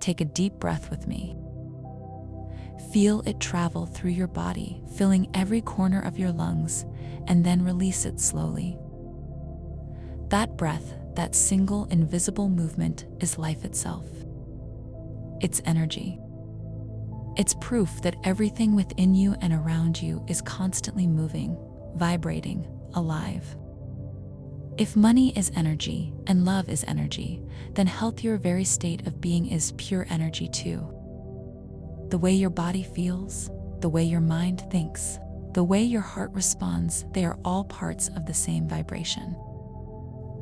take a deep breath with me. Feel it travel through your body, filling every corner of your lungs, and then release it slowly. That breath, that single invisible movement, is life itself. It's energy. It's proof that everything within you and around you is constantly moving, vibrating, alive. If money is energy and love is energy, then health, your very state of being, is pure energy too. The way your body feels, the way your mind thinks, the way your heart responds, they are all parts of the same vibration.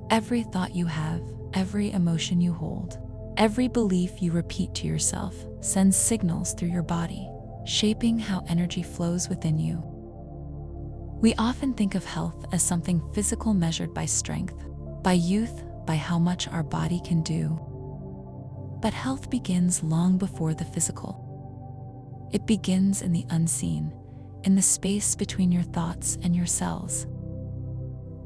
Every thought you have, every emotion you hold, every belief you repeat to yourself sends signals through your body, shaping how energy flows within you. We often think of health as something physical, measured by strength, by youth, by how much our body can do. But health begins long before the physical. It begins in the unseen, in the space between your thoughts and your cells.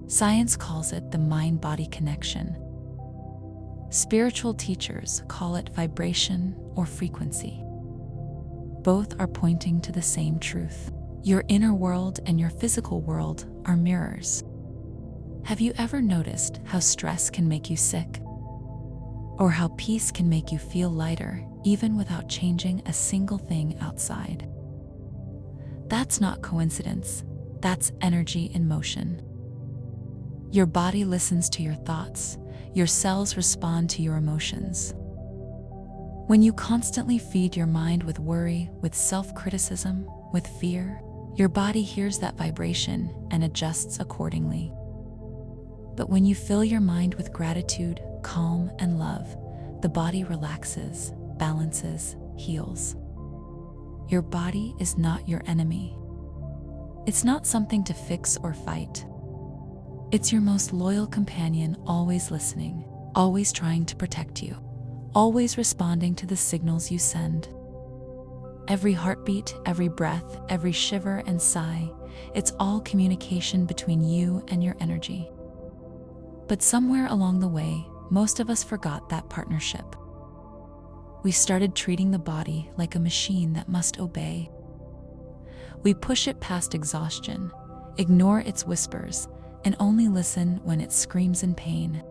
Science calls it the mind-body connection. Spiritual teachers call it vibration or frequency. Both are pointing to the same truth. Your inner world and your physical world are mirrors. Have you ever noticed how stress can make you sick? Or how peace can make you feel lighter, even without changing a single thing outside? That's not coincidence. That's energy in motion. Your body listens to your thoughts. Your cells respond to your emotions. When you constantly feed your mind with worry, with self-criticism, with fear, your body hears that vibration and adjusts accordingly. But when you fill your mind with gratitude, calm, and love, the body relaxes, balances, heals. Your body is not your enemy. It's not something to fix or fight. It's your most loyal companion, always listening, always trying to protect you, always responding to the signals you send. Every heartbeat, every breath, every shiver and sigh, it's all communication between you and your energy. But somewhere along the way, most of us forgot that partnership. We started treating the body like a machine that must obey. We push it past exhaustion, ignore its whispers, and only listen when it screams in pain.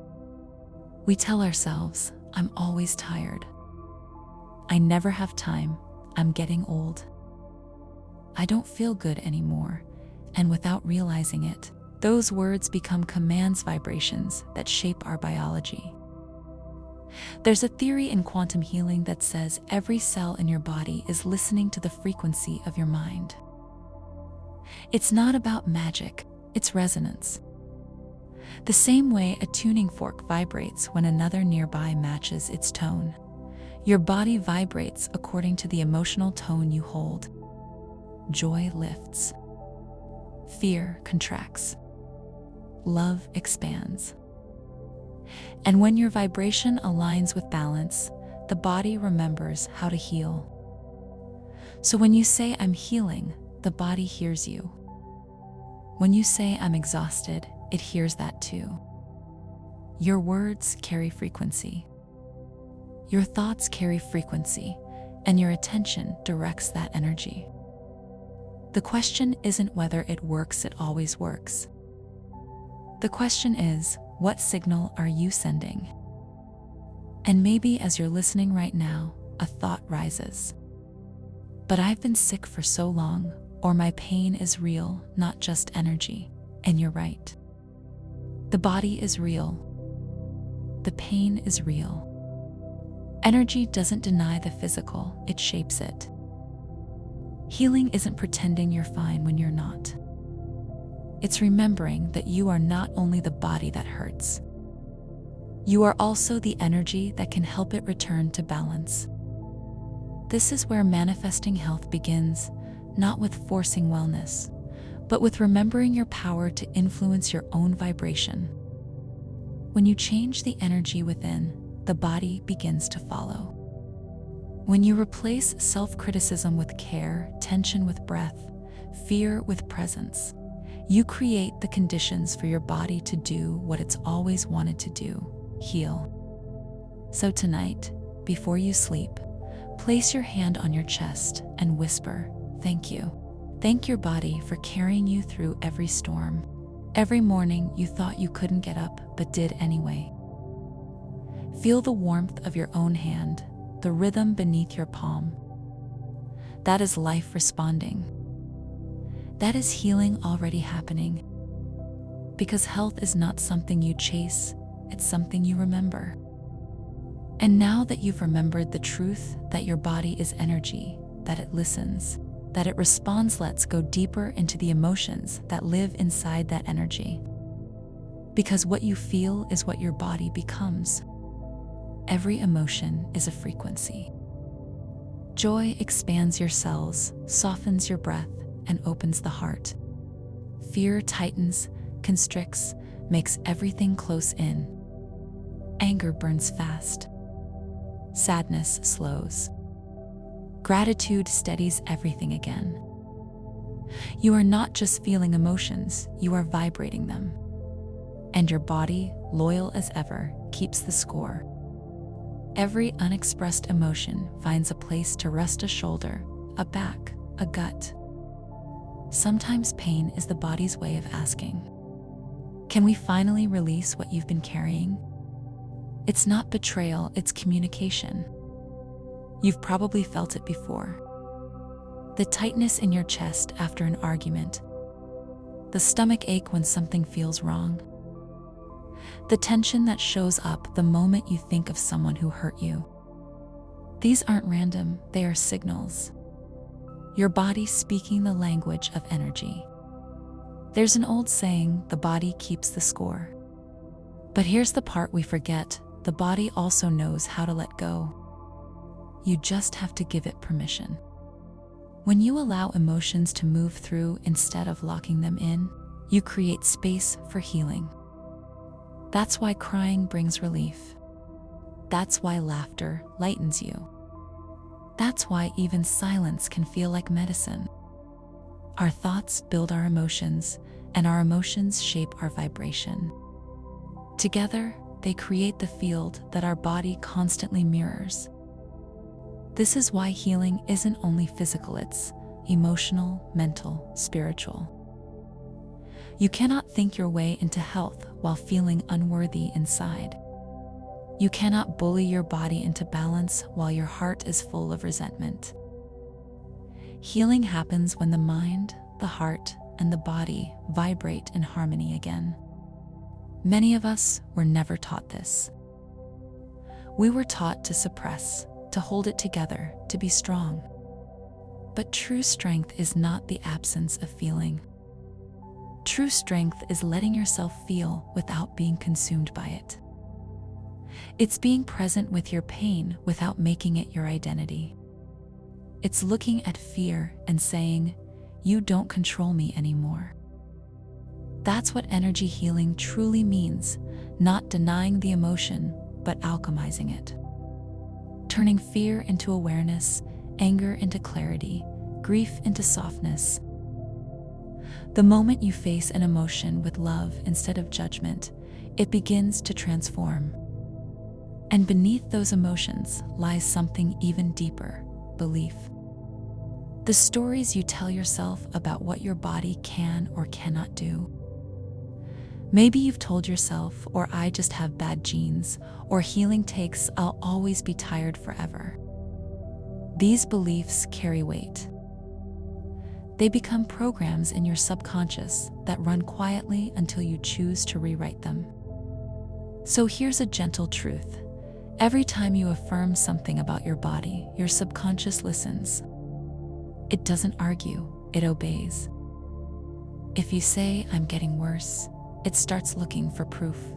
We tell ourselves, I'm always tired. I never have time. I'm getting old. I don't feel good anymore. And without realizing it, those words become commands, vibrations that shape our biology. There's a theory in quantum healing that says every cell in your body is listening to the frequency of your mind. It's not about magic, it's resonance. The same way a tuning fork vibrates when another nearby matches its tone, your body vibrates according to the emotional tone you hold. Joy lifts. Fear contracts. Love expands. And when your vibration aligns with balance, the body remembers how to heal. So when you say, I'm healing, the body hears you. When you say, I'm exhausted, it hears that too. Your words carry frequency. Your thoughts carry frequency, and your attention directs that energy. The question isn't whether it works, it always works. The question is, what signal are you sending? And maybe as you're listening right now, a thought rises. But I've been sick for so long, or my pain is real, not just energy. And you're right. The body is real. The pain is real. Energy doesn't deny the physical, it shapes it. Healing isn't pretending you're fine when you're not. It's remembering that you are not only the body that hurts. You are also the energy that can help it return to balance. This is where manifesting health begins, not with forcing wellness, but with remembering your power to influence your own vibration. When you change the energy within, the body begins to follow. When you replace self-criticism with care, tension with breath, fear with presence, you create the conditions for your body to do what it's always wanted to do: heal. So tonight, before you sleep, place your hand on your chest and whisper, "Thank you." Thank your body for carrying you through every storm. Every morning you thought you couldn't get up but did anyway. Feel the warmth of your own hand, the rhythm beneath your palm. That is life responding. That is healing already happening. Because health is not something you chase, it's something you remember. And now that you've remembered the truth that your body is energy, that it listens, that it responds, let's go deeper into the emotions that live inside that energy. Because what you feel is what your body becomes. Every emotion is a frequency. Joy expands your cells, softens your breath, and opens the heart. Fear tightens, constricts, makes everything close in. Anger burns fast. Sadness slows. Gratitude steadies everything again. You are not just feeling emotions, you are vibrating them. And your body, loyal as ever, keeps the score. Every unexpressed emotion finds a place to rest: a shoulder, a back, a gut. Sometimes pain is the body's way of asking, can we finally release what you've been carrying? It's not betrayal, it's communication. You've probably felt it before. The tightness in your chest after an argument. The stomach ache when something feels wrong. The tension that shows up the moment you think of someone who hurt you. These aren't random, they are signals. Your body speaking the language of energy. There's an old saying, the body keeps the score. But here's the part we forget, the body also knows how to let go. You just have to give it permission. When you allow emotions to move through instead of locking them in, you create space for healing. That's why crying brings relief. That's why laughter lightens you. That's why even silence can feel like medicine. Our thoughts build our emotions, and our emotions shape our vibration. Together, they create the field that our body constantly mirrors. This is why healing isn't only physical, it's emotional, mental, spiritual. You cannot think your way into health while feeling unworthy inside. You cannot bully your body into balance while your heart is full of resentment. Healing happens when the mind, the heart, and the body vibrate in harmony again. Many of us were never taught this. We were taught to suppress, to hold it together, to be strong. But true strength is not the absence of feeling. True strength is letting yourself feel without being consumed by it. It's being present with your pain without making it your identity. It's looking at fear and saying, "You don't control me anymore." That's what energy healing truly means, not denying the emotion, but alchemizing it. Turning fear into awareness, anger into clarity, grief into softness. The moment you face an emotion with love instead of judgment, it begins to transform. And beneath those emotions lies something even deeper: belief. The stories you tell yourself about what your body can or cannot do. Maybe you've told yourself, or I just have bad genes, or healing takes, I'll always be tired forever. These beliefs carry weight. They become programs in your subconscious that run quietly until you choose to rewrite them. So here's a gentle truth. Every time you affirm something about your body, your subconscious listens. It doesn't argue, it obeys. If you say, "I'm getting worse," it starts looking for proof.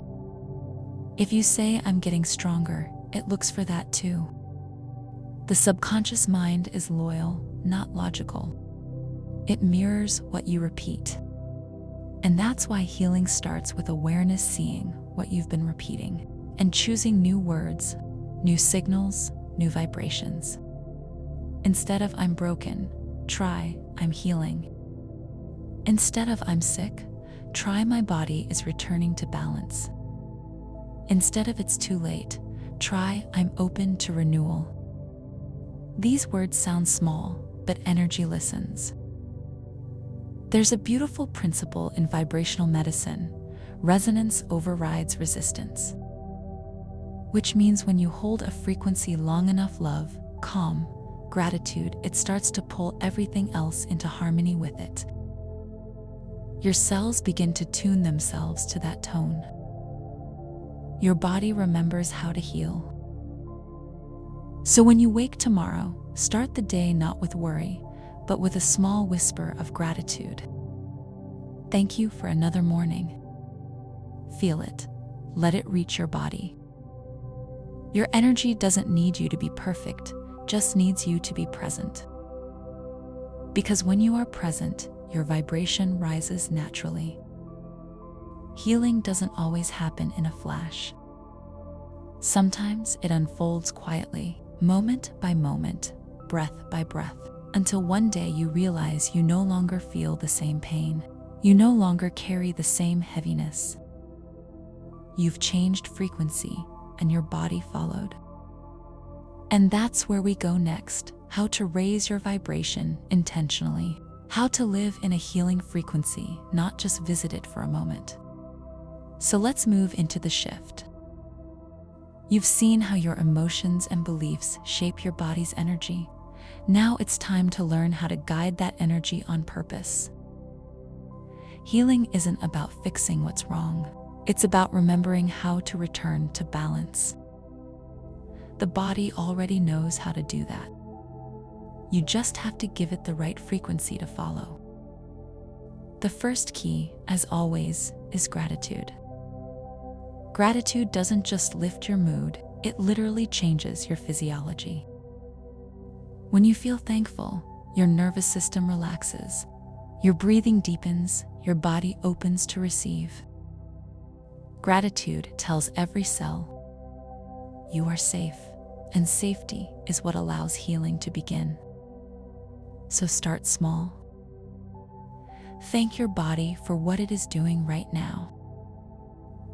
If you say, "I'm getting stronger," it looks for that too. The subconscious mind is loyal, not logical. It mirrors what you repeat. And that's why healing starts with awareness, seeing what you've been repeating, and choosing new words, new signals, new vibrations. Instead of "I'm broken," try "I'm healing." Instead of "I'm sick," try "my body is returning to balance." Instead of "it's too late," Try "I'm open to renewal." These words sound small, but energy listens. There's a beautiful principle in vibrational medicine: resonance overrides resistance. Which means when you hold a frequency long enough, love, calm, gratitude, it starts to pull everything else into harmony with it. Your cells begin to tune themselves to that tone. Your body remembers how to heal. So when you wake tomorrow, start the day not with worry, but with a small whisper of gratitude. Thank you for another morning. Feel it. Let it reach your body. Your energy doesn't need you to be perfect, just needs you to be present. Because when you are present, your vibration rises naturally. Healing doesn't always happen in a flash. Sometimes it unfolds quietly, moment by moment, breath by breath, until one day you realize you no longer feel the same pain. You no longer carry the same heaviness. You've changed frequency, and your body followed. And that's where we go next: how to raise your vibration intentionally. How to live in a healing frequency, not just visit it for a moment. So let's move into the shift. You've seen how your emotions and beliefs shape your body's energy. Now it's time to learn how to guide that energy on purpose. Healing isn't about fixing what's wrong. It's about remembering how to return to balance. The body already knows how to do that. You just have to give it the right frequency to follow. The first key, as always, is gratitude. Gratitude doesn't just lift your mood, it literally changes your physiology. When you feel thankful, your nervous system relaxes, your breathing deepens, your body opens to receive. Gratitude tells every cell, you are safe, and safety is what allows healing to begin. So start small. Thank your body for what it is doing right now.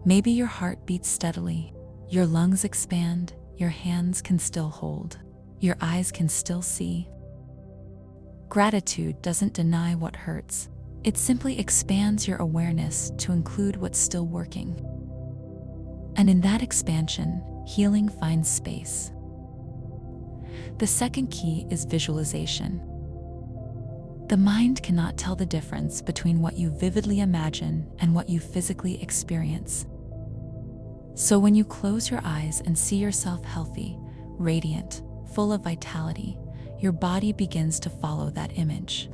Maybe your heart beats steadily, your lungs expand, your hands can still hold, your eyes can still see. Gratitude doesn't deny what hurts, it simply expands your awareness to include what's still working. And in that expansion, healing finds space. The second key is visualization. The mind cannot tell the difference between what you vividly imagine and what you physically experience. So when you close your eyes and see yourself healthy, radiant, full of vitality, your body begins to follow that image.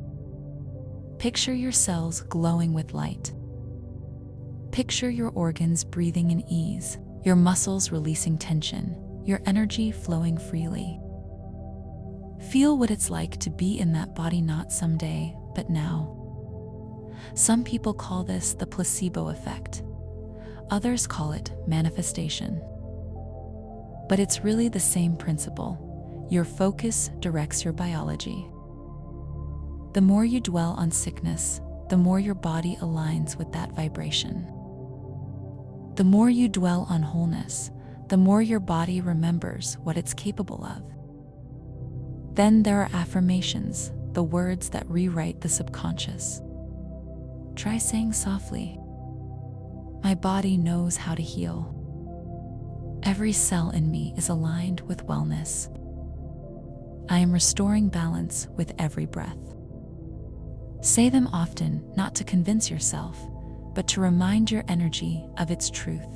Picture your cells glowing with light. Picture your organs breathing in ease, your muscles releasing tension, your energy flowing freely. Feel what it's like to be in that body, not someday, but now. Some people call this the placebo effect. Others call it manifestation. But it's really the same principle. Your focus directs your biology. The more you dwell on sickness, the more your body aligns with that vibration. The more you dwell on wholeness, the more your body remembers what it's capable of. Then there are affirmations, the words that rewrite the subconscious. Try saying softly, "My body knows how to heal. Every cell in me is aligned with wellness. I am restoring balance with every breath." Say them often, not to convince yourself, but to remind your energy of its truth.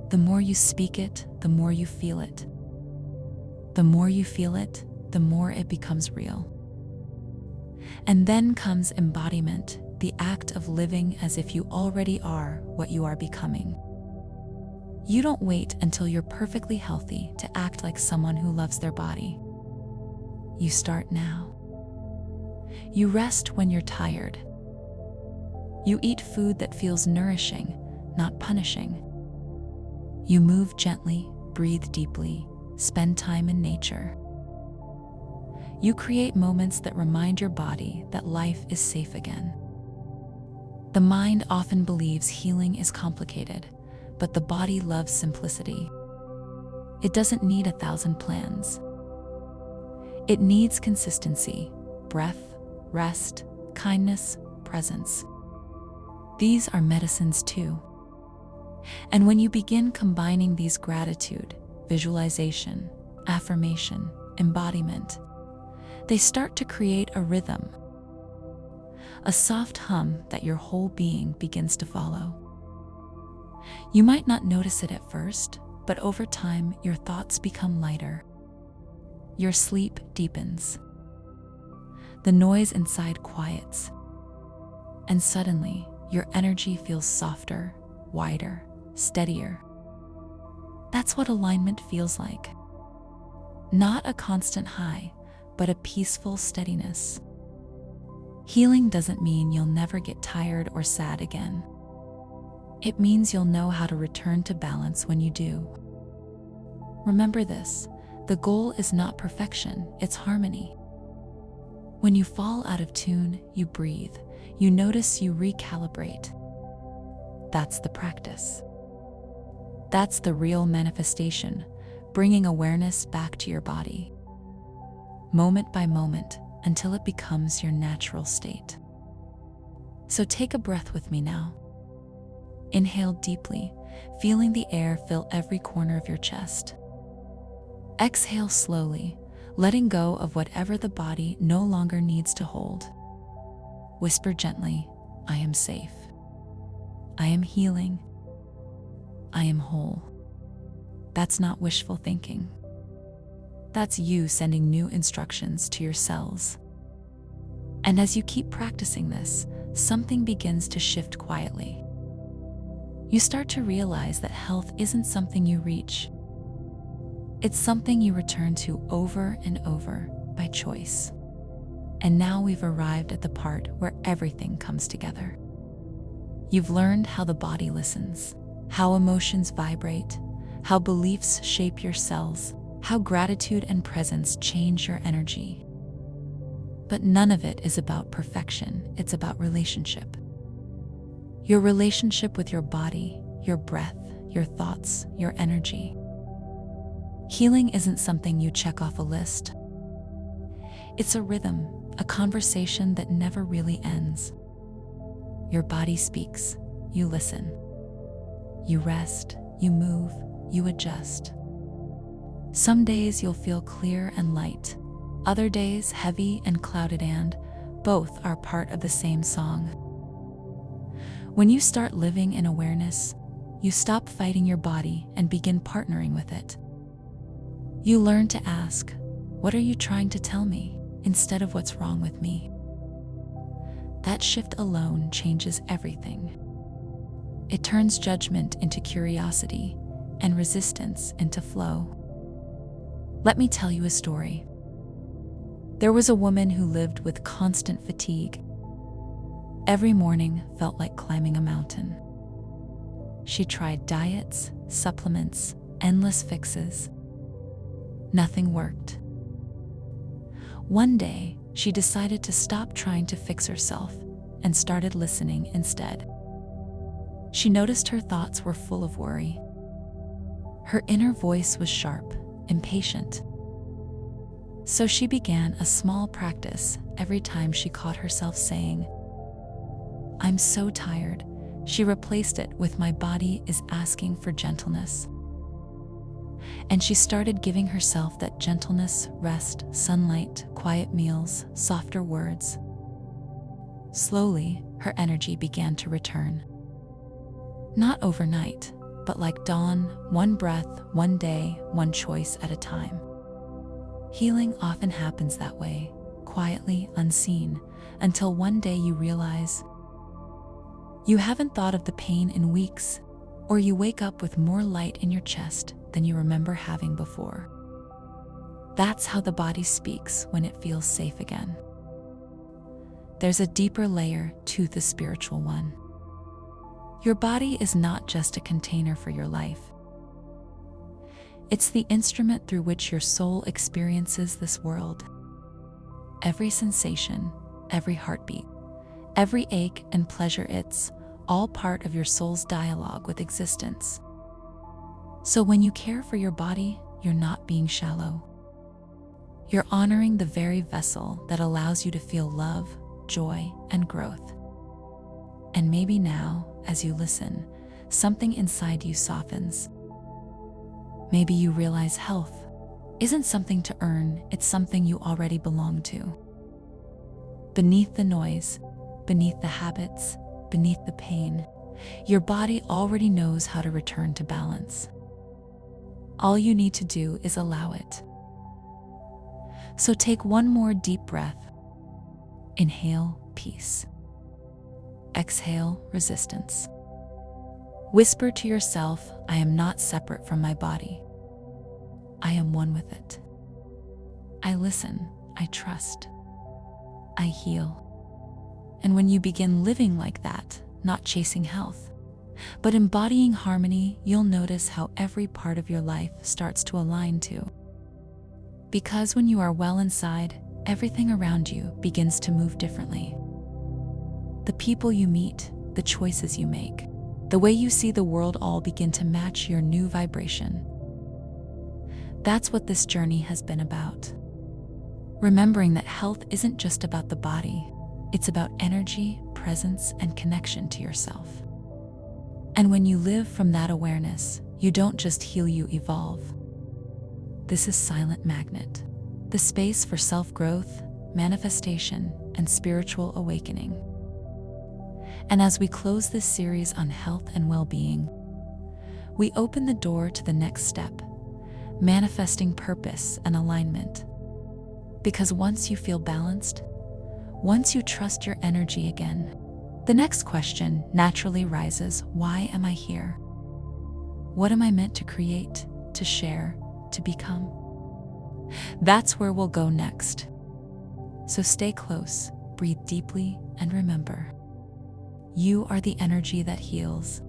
The more you speak it, the more you feel it. The more you feel it, the more it becomes real. And then comes embodiment, the act of living as if you already are what you are becoming. You don't wait until you're perfectly healthy to act like someone who loves their body. You start now. You rest when you're tired. You eat food that feels nourishing, not punishing. You move gently, breathe deeply, spend time in nature. You create moments that remind your body that life is safe again. The mind often believes healing is complicated, but the body loves simplicity. It doesn't need 1,000 plans. It needs consistency, breath, rest, kindness, presence. These are medicines too. And when you begin combining these gratitude, visualization, affirmation, embodiment, they start to create a rhythm, a soft hum that your whole being begins to follow. You might not notice it at first, but over time, your thoughts become lighter. Your sleep deepens. The noise inside quiets. And suddenly, your energy feels softer, wider, steadier. That's what alignment feels like. Not a constant high, but a peaceful steadiness. Healing doesn't mean you'll never get tired or sad again. It means you'll know how to return to balance when you do. Remember this, the goal is not perfection, it's harmony. When you fall out of tune, you breathe, you notice, you recalibrate. That's the practice. That's the real manifestation, bringing awareness back to your body, moment by moment, until it becomes your natural state. So take a breath with me now. Inhale deeply, feeling the air fill every corner of your chest. Exhale slowly, letting go of whatever the body no longer needs to hold. Whisper gently, I am safe. I am healing. I am whole. That's not wishful thinking. That's you sending new instructions to your cells. And as you keep practicing this, something begins to shift quietly. You start to realize that health isn't something you reach. It's something you return to over and over by choice. And now we've arrived at the part where everything comes together. You've learned how the body listens, how emotions vibrate, how beliefs shape your cells, how gratitude and presence change your energy. But none of it is about perfection, it's about relationship. Your relationship with your body, your breath, your thoughts, your energy. Healing isn't something you check off a list. It's a rhythm, a conversation that never really ends. Your body speaks, you listen. You rest, you move, you adjust. Some days you'll feel clear and light, other days heavy and clouded, and both are part of the same song. When you start living in awareness, you stop fighting your body and begin partnering with it. You learn to ask, what are you trying to tell me, instead of what's wrong with me? That shift alone changes everything. It turns judgment into curiosity and resistance into flow. Let me tell you a story. There was a woman who lived with constant fatigue. Every morning felt like climbing a mountain. She tried diets, supplements, endless fixes. Nothing worked. One day, she decided to stop trying to fix herself and started listening instead. She noticed her thoughts were full of worry. Her inner voice was sharp, impatient. So she began a small practice every time she caught herself saying, I'm so tired. She replaced it with my body is asking for gentleness. And she started giving herself that gentleness, rest, sunlight, quiet meals, softer words. Slowly, her energy began to return. Not overnight, but like dawn, one breath, one day, one choice at a time. Healing often happens that way, quietly, unseen, until one day you realize you haven't thought of the pain in weeks, or you wake up with more light in your chest than you remember having before. That's how the body speaks when it feels safe again. There's a deeper layer to the spiritual one. Your body is not just a container for your life. It's the instrument through which your soul experiences this world. Every sensation, every heartbeat, every ache and pleasure, it's all part of your soul's dialogue with existence. So when you care for your body, you're not being shallow. You're honoring the very vessel that allows you to feel love, joy, and growth. And maybe now, as you listen, something inside you softens. Maybe you realize health isn't something to earn, it's something you already belong to. Beneath the noise, beneath the habits, beneath the pain, your body already knows how to return to balance. All you need to do is allow it. So take one more deep breath. Inhale, peace. Exhale, resistance. Whisper to yourself, I am not separate from my body. I am one with it. I listen, I trust, I heal. And when you begin living like that, not chasing health, but embodying harmony, you'll notice how every part of your life starts to align too. Because when you are well inside, everything around you begins to move differently. The people you meet, the choices you make, the way you see the world all begin to match your new vibration. That's what this journey has been about. Remembering that health isn't just about the body, it's about energy, presence, and connection to yourself. And when you live from that awareness, you don't just heal, you evolve. This is Silent Magnet, the space for self-growth, manifestation, and spiritual awakening. And as we close this series on health and well-being, we open the door to the next step, manifesting purpose and alignment. Because once you feel balanced, once you trust your energy again, the next question naturally rises, why am I here? What am I meant to create, to share, to become? That's where we'll go next. So stay close, breathe deeply, and remember, you are the energy that heals.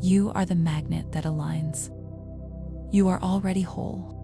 You are the magnet that aligns. You are already whole.